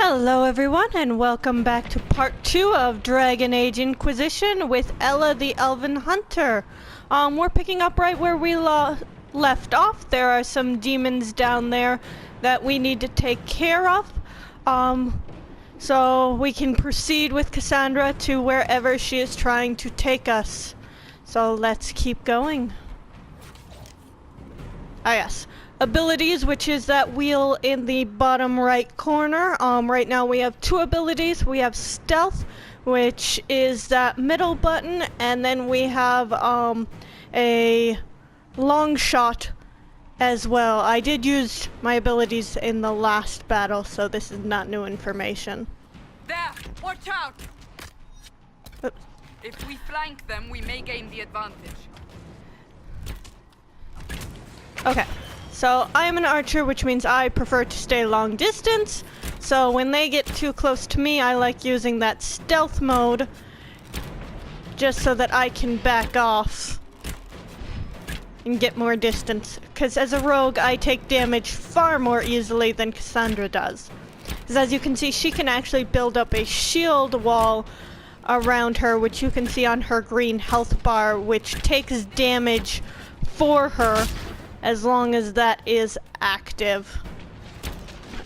Hello everyone, and welcome back to part 2 of Dragon Age Inquisition with Ella the Elven Hunter. We're picking up right where we left off. There are some demons down there that we need to take care of. So we can proceed with Cassandra to wherever she is trying to take us. So let's keep going. Ah yes. Abilities, which is that wheel in the bottom right corner. Right now we have two abilities. We have stealth, which is that middle button, and then we have a long shot as well. I did use my abilities in the last battle, so this is not new information. There! Watch out! Oops. If we flank them, we may gain the advantage. Okay. So, I am an archer, which means I prefer to stay long distance. So, when they get too close to me, I like using that stealth mode just so that I can back off and get more distance. Because as a rogue, I take damage far more easily than Cassandra does. Because as you can see, she can actually build up a shield wall around her, which you can see on her green health bar, which takes damage for her as long as that is active,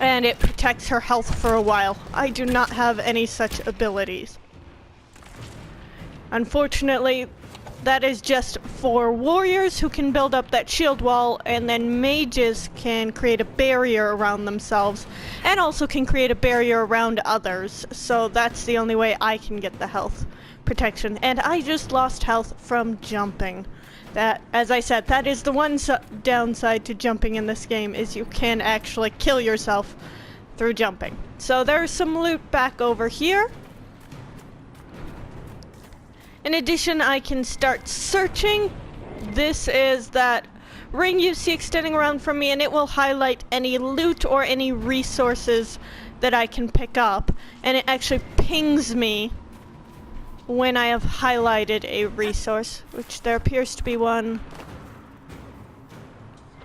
and it protects her health for a while. I do not have any such abilities. Unfortunately, that is just for warriors who can build up that shield wall, and then mages can create a barrier around themselves and also can create a barrier around others. So that's the only way I can get the health protection. And I just lost health from jumping. That, as I said, that is the one downside to jumping in this game, is you can actually kill yourself through jumping. So there's some loot back over here. In addition, I can start searching. This is that ring you see extending around from me, and it will highlight any loot or any resources that I can pick up. And it actually pings me when I have highlighted a resource, which there appears to be one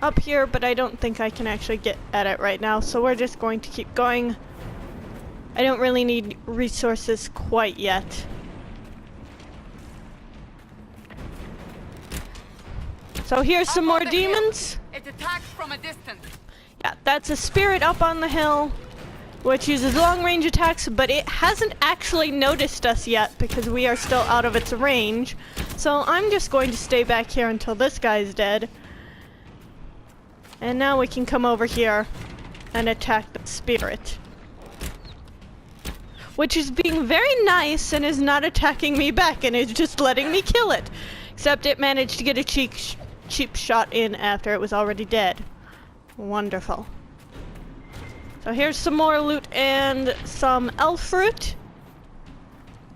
up here, but I don't think I can actually get at it right now, so we're just going to keep going. I don't really need resources quite yet. So here's some more demons. It attacks from a distance. Yeah, that's a spirit up on the hill, which uses long-range attacks, but it hasn't actually noticed us yet because we are still out of its range. So I'm just going to stay back here until this guy's dead. And now we can come over here and attack the spirit, which is being very nice and is not attacking me back and is just letting me kill it. Except it managed to get a cheap shot in after it was already dead. Wonderful. So here's some more loot and some elf fruit.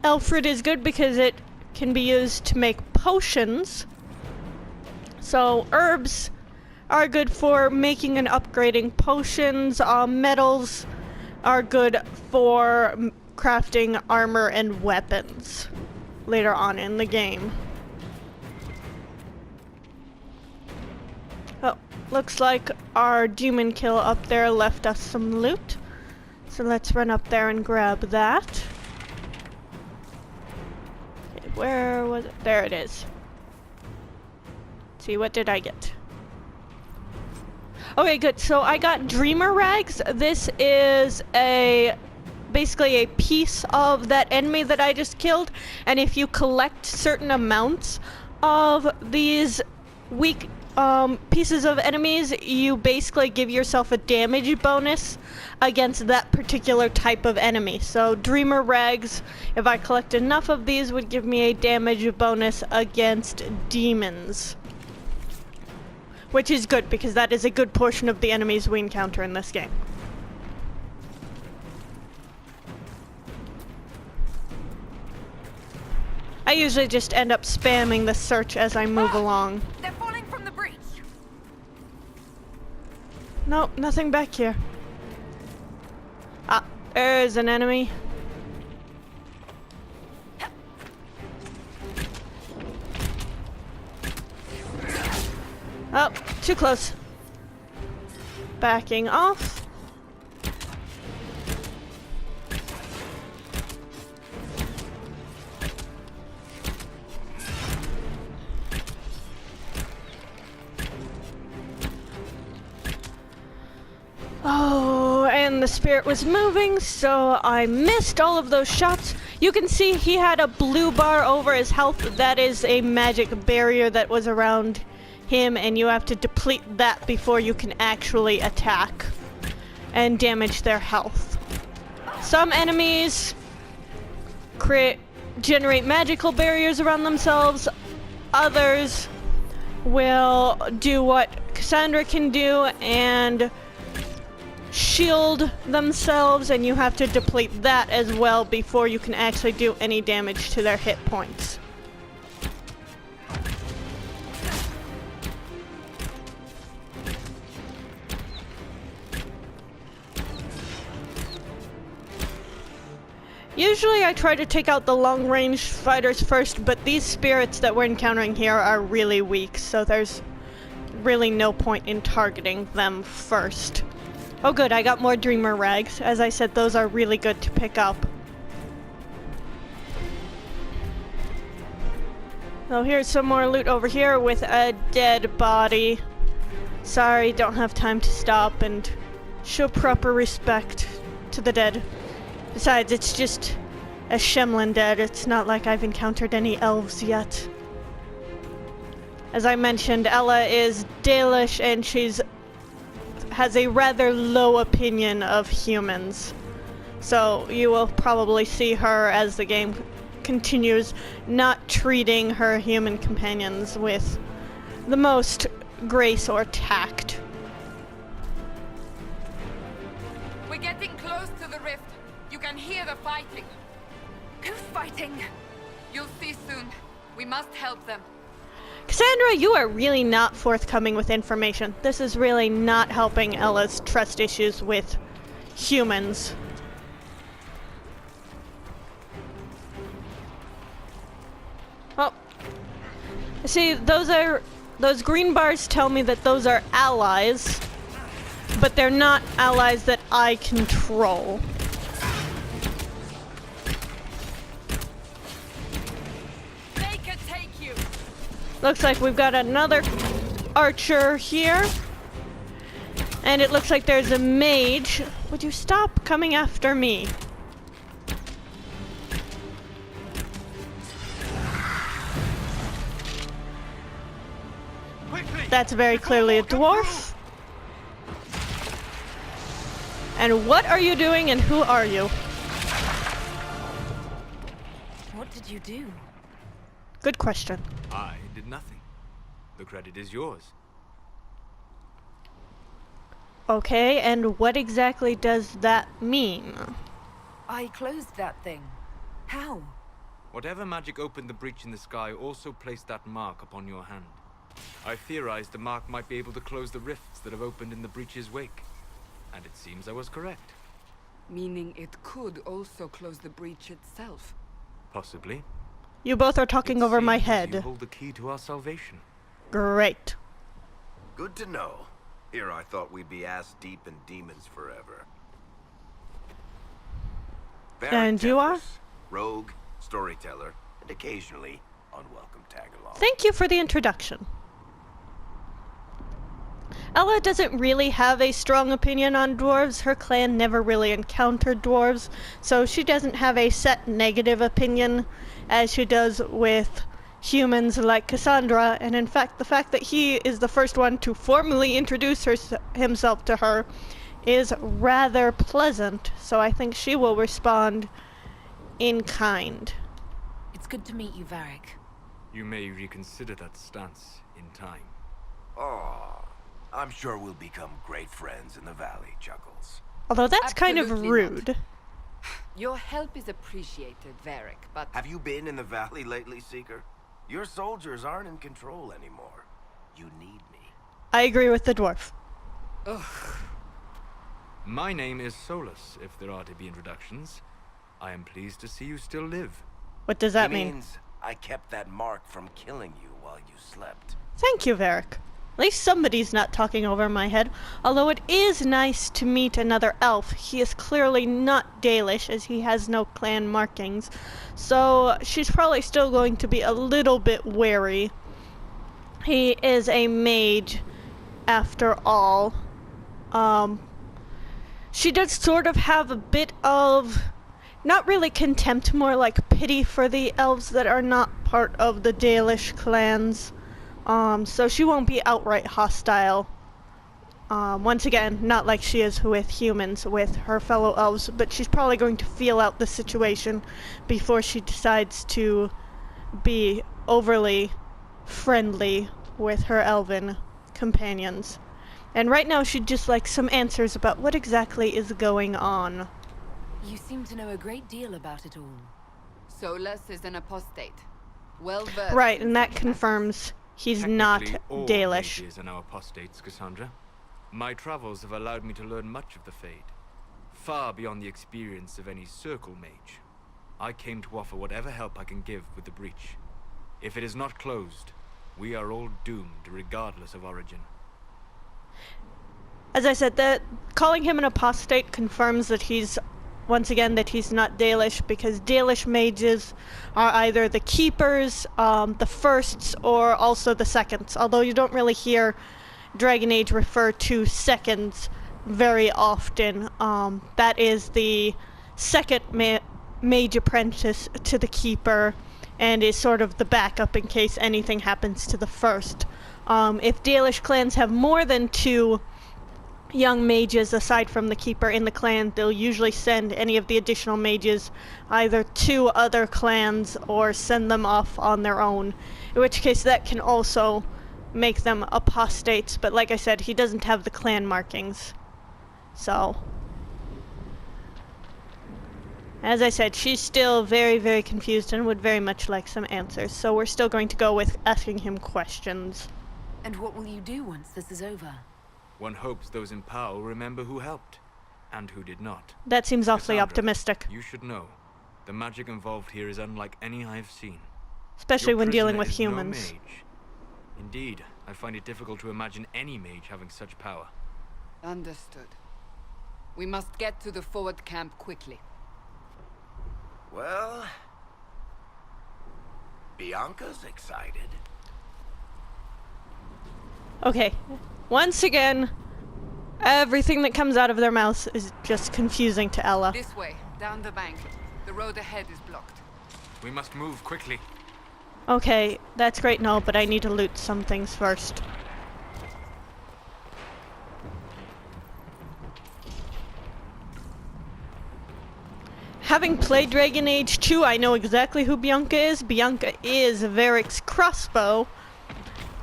Elf fruit is good because it can be used to make potions. So herbs are good for making and upgrading potions. Metals are good for crafting armor and weapons later on in the game. Oh, looks like our demon kill up there left us some loot. So let's run up there and grab that. Okay, where was it? There it is. Let's see, what did I get? Okay, good. So I got Dreamer Rags. This is basically a piece of that enemy that I just killed. And if you collect certain amounts of these weak pieces of enemies, you basically give yourself a damage bonus against that particular type of enemy. So Dreamer Rags, if I collect enough of these, would give me a damage bonus against demons. Which is good, because that is a good portion of the enemies we encounter in this game. I usually just end up spamming the search as I move along. They're falling from the breach. Nope, nothing back here. Ah, there's an enemy. Oh, too close. Backing off. when the spirit was moving, so I missed all of those shots. You can see he had a blue bar over his health. That is a magic barrier that was around him, and you have to deplete that before you can actually attack and damage their health. Some enemies generate magical barriers around themselves. Others will do what Cassandra can do and shield themselves, and you have to deplete that as well before you can actually do any damage to their hit points. Usually I try to take out the long-range fighters first, but these spirits that we're encountering here are really weak, so there's really no point in targeting them first. Oh good, I got more Dreamer Rags. As I said, those are really good to pick up. So here's some more loot over here with a dead body. Sorry, don't have time to stop and show proper respect to the dead. Besides, it's just a Shemlin dead. It's not like I've encountered any elves yet. As I mentioned, Ella is Dalish, and has a rather low opinion of humans. So you will probably see her as the game continues not treating her human companions with the most grace or tact. We're getting close to the rift. You can hear the fighting. Who's fighting? You'll see soon. We must help them. Cassandra, you are really not forthcoming with information. This is really not helping Ella's trust issues with humans. Oh. See, those green bars tell me that those are allies, but they're not allies that I control. Looks like we've got another archer here. And it looks like there's a mage. Would you stop coming after me? That's very clearly a dwarf. And what are you doing and who are you? What did you do? Good question. I did nothing. The credit is yours. Okay, and what exactly does that mean? I closed that thing. How? Whatever magic opened the breach in the sky also placed that mark upon your hand. I theorized the mark might be able to close the rifts that have opened in the breach's wake. And it seems I was correct. Meaning it could also close the breach itself. Possibly. You both are talking over my You head. hold the key to our salvation. Great. Good to know. Here I thought we'd be ass deep in demons forever. And you are? Rogue, storyteller, and occasionally unwelcome tag-along. Thank you for the introduction. Ella doesn't really have a strong opinion on dwarves. Her clan never really encountered dwarves, so she doesn't have a set negative opinion as she does with humans like Cassandra. And in fact, the fact that he is the first one to formally introduce himself to her is rather pleasant, so I think she will respond in kind. It's good to meet you, Varric. You may reconsider that stance in time. Oh, I'm sure we'll become great friends in the valley, Chuckles. Although that's kind of Absolutely rude. not. Your help is appreciated, Varric, but... Have you been in the valley lately, Seeker? Your soldiers aren't in control anymore. You need me. I agree with the dwarf. Ugh. My name is Solus, if there are to be introductions. I am pleased to see you still live. What does that He mean? means I kept that mark from killing you while you slept. Thank you, Varric. At least somebody's not talking over my head. Although it is nice to meet another elf. He is clearly not Dalish, as he has no clan markings. So she's probably still going to be a little bit wary. He is a mage, after all. she does sort of have a bit of, not really contempt, more like pity for the elves that are not part of the Dalish clans. So she won't be outright hostile. Once again, not like she is with humans, with her fellow elves, but she's probably going to feel out the situation before she decides to be overly friendly with her elven companions. And right now she'd just like some answers about what exactly is going on. You seem to know a great deal about it all. Solus is an apostate. Well versed. Right, and that confirms he's not Technically, all Dalish. mages are now apostates, Cassandra. My travels have allowed me to learn much of the Fade, far beyond the experience of any circle mage. I came to offer whatever help I can give with the breach. If it is not closed, we are all doomed, regardless of origin. As I said, that calling him an apostate confirms that he's, once again, that he's not Dalish, because Dalish mages are either the keepers, the firsts, or also the seconds. Although you don't really hear Dragon Age refer to seconds very often. That is the second mage apprentice to the keeper, and is sort of the backup in case anything happens to the first. If Dalish clans have more than 2 young mages aside from the keeper in the clan, they'll usually send any of the additional mages either to other clans or send them off on their own, in which case that can also make them apostates. But like I said, he doesn't have the clan markings. So, as I said, she's still very, very confused and would very much like some answers. So we're still going to go with asking him questions. And what will you do once this is over? One hopes those in power will remember who helped, and who did not. That seems awfully Cassandra, optimistic. You should know, the magic involved here is unlike any I have seen. Especially Your when dealing prisoner with is no humans. mage. Indeed, I find it difficult to imagine any mage having such power. Understood. We must get to the forward camp quickly. Well, Bianca's excited. Okay, once again, everything that comes out of their mouths is just confusing to Ella. This way, down the bank. The road ahead is blocked. We must move quickly. Okay, that's great and all, but I need to loot some things first. Having played Dragon Age 2, I know exactly who Bianca is. Bianca is Varric's crossbow.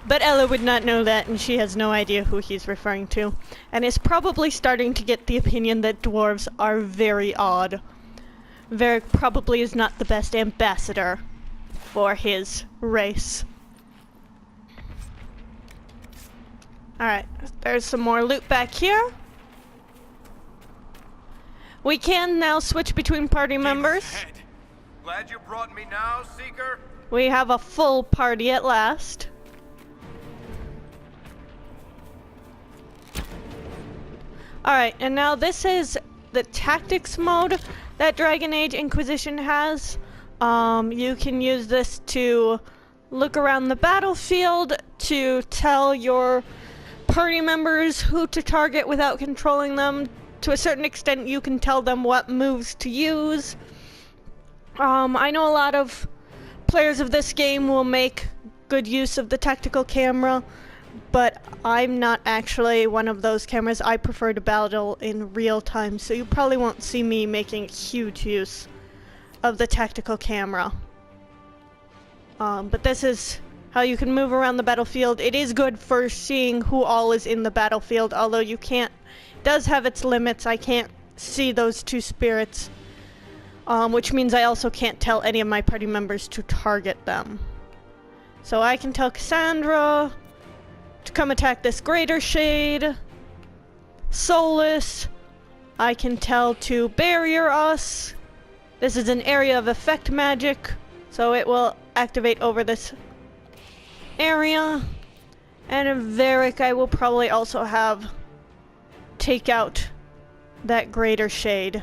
But Ella would not know that, and she has no idea who he's referring to. And is probably starting to get the opinion that dwarves are very odd. Varric probably is not the best ambassador for his race. Alright, there's some more loot back here. We can now switch between party members. Glad you brought me now, Seeker. We have a full party at last. Alright, and now this is the tactics mode that Dragon Age Inquisition has. You can use this to look around the battlefield, to tell your party members who to target without controlling them. To a certain extent, you can tell them what moves to use. I know a lot of players of this game will make good use of the tactical camera, but I'm not actually one of those cameras. I prefer to battle in real time, so you probably won't see me making huge use of the tactical camera. But this is how you can move around the battlefield. It is good for seeing who all is in the battlefield, although you can't, it does have its limits. I can't see those 2 spirits, which means I also can't tell any of my party members to target them. So I can tell Cassandra to come attack this greater shade. Solus, I can tell to barrier us. This is an area of effect magic, so it will activate over this area. And in Varric, I will probably also have take out that greater shade.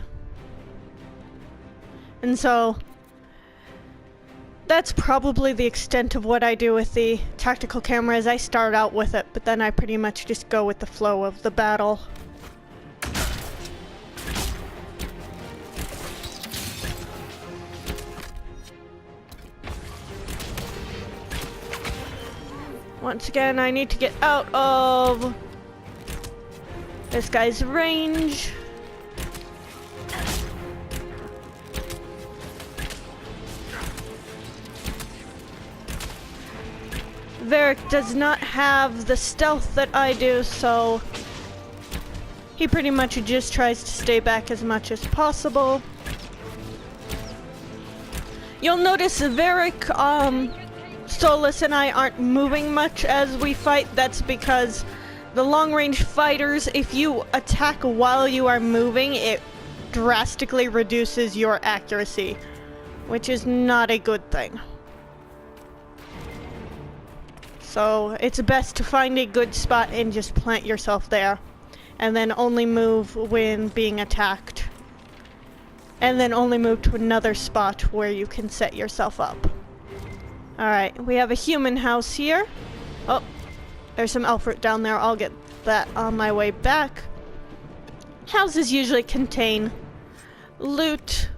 And so that's probably the extent of what I do with the tactical cameras. I start out with it, but then I pretty much just go with the flow of the battle. Once again, I need to get out of this guy's range. Varric does not have the stealth that I do, so he pretty much just tries to stay back as much as possible. You'll notice Varric, Solus and I aren't moving much as we fight. That's because the long-range fighters, if you attack while you are moving, it drastically reduces your accuracy, which is not a good thing. So it's best to find a good spot and just plant yourself there, and then only move when being attacked, and then only move to another spot where you can set yourself up. Alright, we have a human house here. Oh, there's some elf fruit down there. I'll get that on my way back. Houses usually contain loot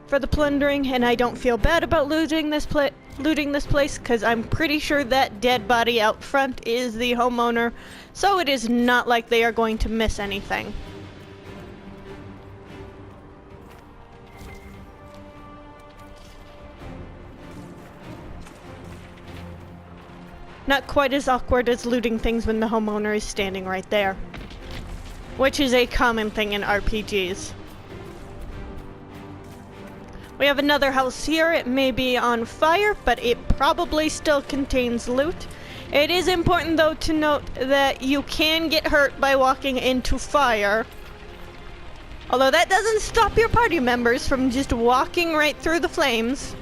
for the plundering, and I don't feel bad about looting this place because I'm pretty sure that dead body out front is the homeowner, so it is not like they are going to miss anything. Not quite as awkward as looting things when the homeowner is standing right there, which is a common thing in RPGs. We have another house here. It may be on fire, but it probably still contains loot. It is important, though, to note that you can get hurt by walking into fire. Although that doesn't stop your party members from just walking right through the flames.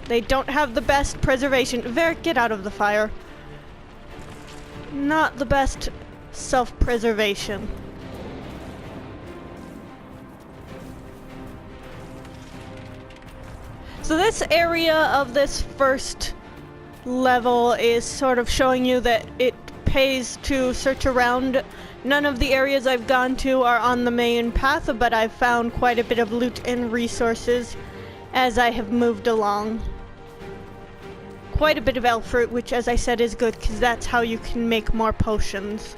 They don't have the best preservation. Varric, get out of the fire. Not the best self-preservation. So this area of this first level is sort of showing you that it pays to search around. None of the areas I've gone to are on the main path, but I've found quite a bit of loot and resources as I have moved along. Quite a bit of elf fruit, which as I said is good because that's how you can make more potions.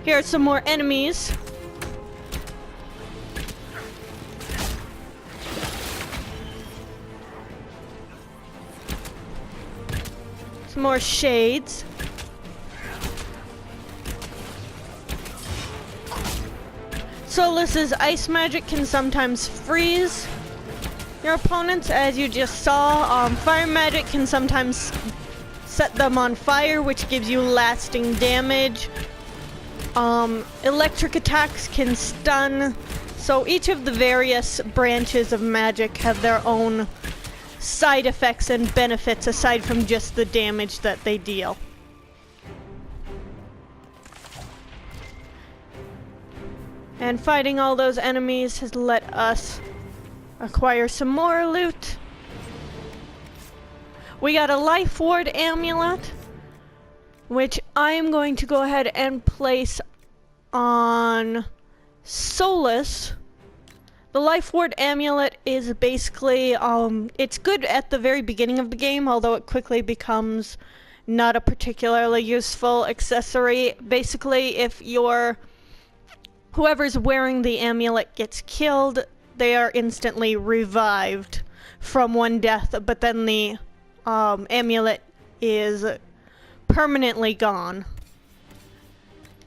Here are some more enemies. Some more shades. Solus's ice magic can sometimes freeze your opponents, as you just saw. Fire magic can sometimes set them on fire, which gives you lasting damage. Electric attacks can stun. So each of the various branches of magic have their own side effects and benefits aside from just the damage that they deal. And fighting all those enemies has let us acquire some more loot. We got a life ward amulet, which I am going to go ahead and place on Solus. The life ward amulet is basically, it's good at the very beginning of the game, although it quickly becomes not a particularly useful accessory. Basically, if whoever's wearing the amulet gets killed, they are instantly revived from one death, but then the amulet is permanently gone,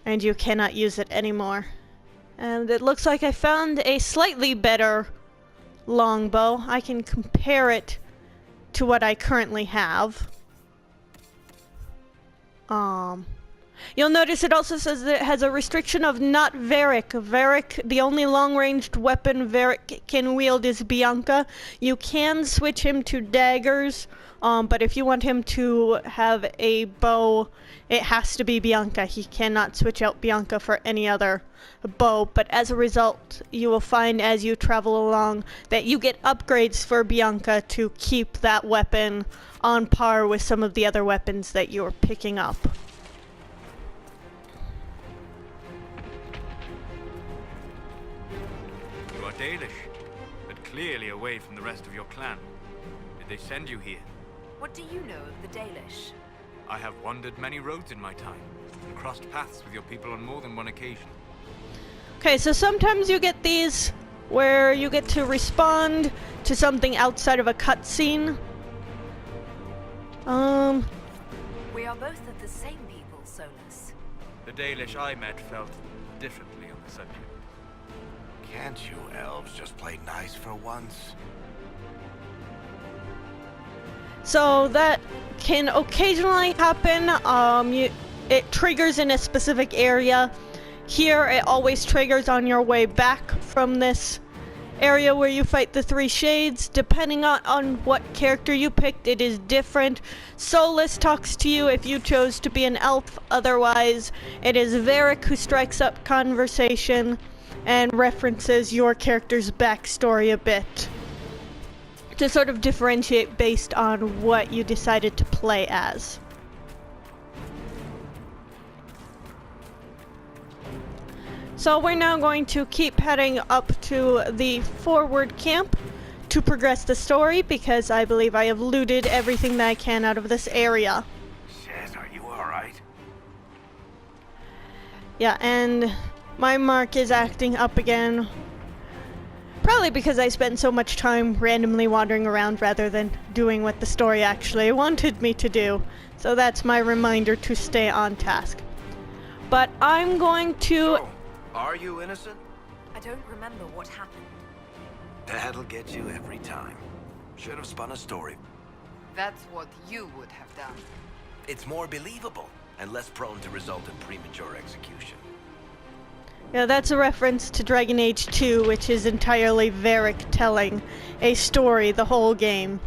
and you cannot use it anymore. And it looks like I found a slightly better longbow. I can compare it to what I currently have. You'll notice it also says that it has a restriction of not Varric. Varric, the only long-ranged weapon Varric can wield is Bianca. You can switch him to daggers, but if you want him to have a bow, it has to be Bianca. He cannot switch out Bianca for any other bow, but as a result, you will find as you travel along that you get upgrades for Bianca to keep that weapon on par with some of the other weapons that you're picking up. You are Dalish, but clearly away from the rest of your clan. Did they send you here? What do you know of the Dalish? I have wandered many roads in my time, and crossed paths with your people on more than one occasion. Okay, so sometimes you get these where you get to respond to something outside of a cutscene. We are both of the same people, Solus. The Dalish I met felt differently on the subject. Can't you elves just play nice for once? So that can occasionally happen. It triggers in a specific area. Here, it always triggers on your way back from this area where you fight the three shades. Depending on what character you picked, it is different. Solus talks to you if you chose to be an elf. Otherwise, it is Varric who strikes up conversation and references your character's backstory a bit to sort of differentiate based on what you decided to play as. So we're now going to keep heading up to the forward camp to progress the story, because I believe I have looted everything that I can out of this area. Shit, are you alright? Yeah, and my mark is acting up again. Probably because I spent so much time randomly wandering around rather than doing what the story actually wanted me to do. So that's my reminder to stay on task. But I'm going to... So, are you innocent? I don't remember what happened. That'll get you every time. Should have spun a story. That's what you would have done. It's more believable and less prone to result in premature execution. Yeah, that's a reference to Dragon Age 2, which is entirely Varric telling a story the whole game.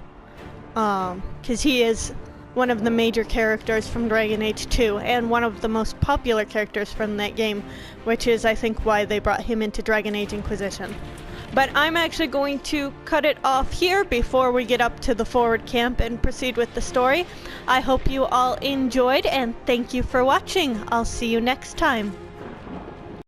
Because he is one of the major characters from Dragon Age 2, and one of the most popular characters from that game, which is, I think, why they brought him into Dragon Age Inquisition. But I'm actually going to cut it off here before we get up to the forward camp and proceed with the story. I hope you all enjoyed, and thank you for watching. I'll see you next time.